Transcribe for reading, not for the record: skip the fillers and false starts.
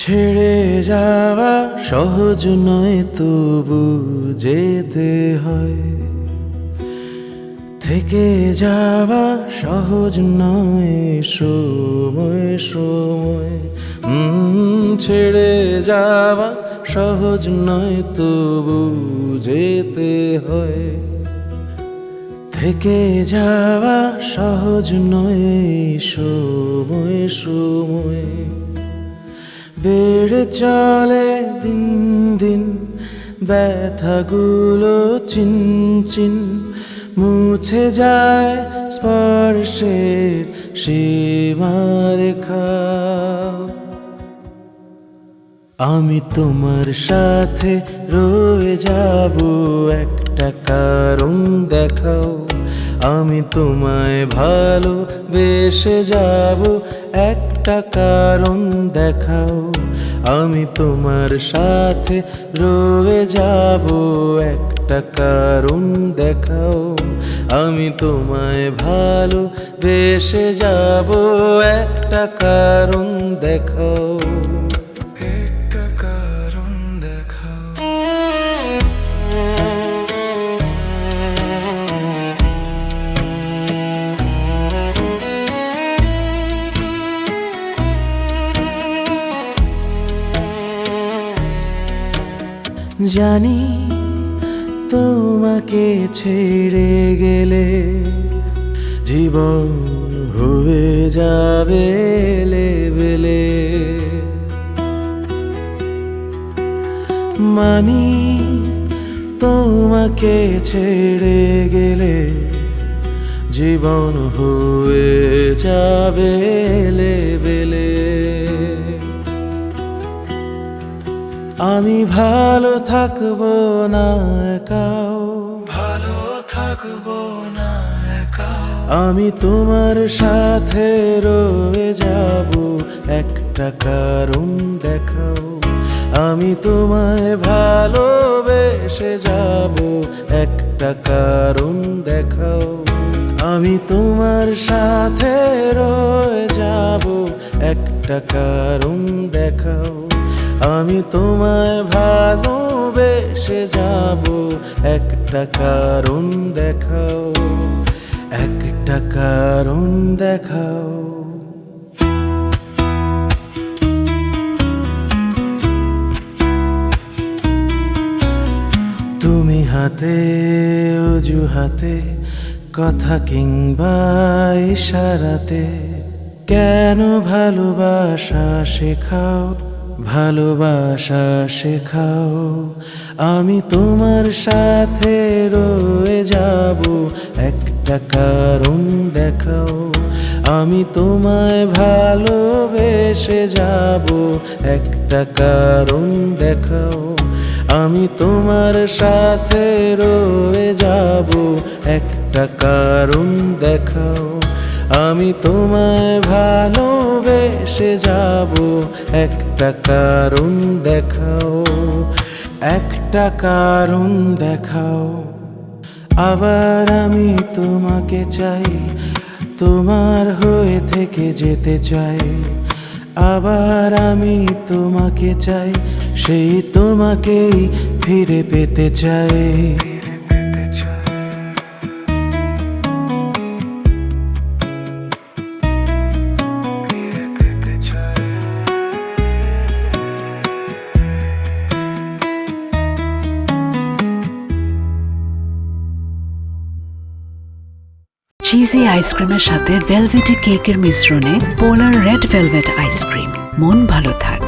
ছেড়ে যাওয়া সহজ নয়, তবু যেতে হয়। থেকে যাওয়া সহজ নয়, সময় সময় ছেড়ে যাওয়া সহজ নয়, তবু যেতে হয়। থেকে যাওয়া সহজ নয়, সময় সময় বেড়ে চলে দিন দিন ব্যথাগুলো চিনচিন, মুছে যায় স্পর্শের সীমারেখা। আমি তোমার সাথে রয়ে যাব, একটা কারণ দেখাও। আমি তোমায় ভালোবেসে যাব, একটা কারণ দেখাও। আমি তোমার সাথে রয়ে যাব, একটা কারণ দেখাও। আমি তোমায় ভালোবেসে যাব, একটা কারণ দেখাও। একটা কারণ দেখাও। জানি তোমাকে ছেড়ে গেলে জীবন হয়ে যাবে লেবেলে। মানি তোমাকে ছেড়ে গেলে জীবন হয়ে যাবে লেবেলে। আমি ভালো থাকবো না একাও, ভালো থাকবো না একাও। আমি তোমার সাথে রয়ে যাব, একটা কারণ দেখাও। আমি তোমায় ভালোবেসে যাব, একটা কারণ দেখাও। আমি তোমার সাথে রয়ে যাব, একটা কারণ দেখাও। আমি তোমায় ভালোবেসে যাব, একটা কারণ দেখাও, একটা কারণ দেখাও। তুমি হাতে অজুহাতে কথা কিংবা ইশারাতে কেন ভালোবাসা শেখাও, ভালোবাসা শেখাও। আমি তোমার সাথে রয়ে যাব, একটা কারণ দেখাও। আমি তোমায় ভালোবেসে যাব, একটা কারণ দেখাও। আমি তোমার সাথে রয়ে যাব, একটা কারণ দেখাও। আমি তোমায় ভালোবেসে যাব, একটা কারণ দেখাও, একটা কারণ দেখাও। আবার আমি তোমাকে চাই, তোমার হয়ে থেকে যেতে চাই। আবার আমি তোমাকে চাই, সেই তোমাকেই ফিরে পেতে চাই। চিজি আইসক্রিমের সাথে ভেলভেটি কেকের মিশ্রণে পোলার রেড ভেলভেট আইসক্রিম। মন ভালো থাক।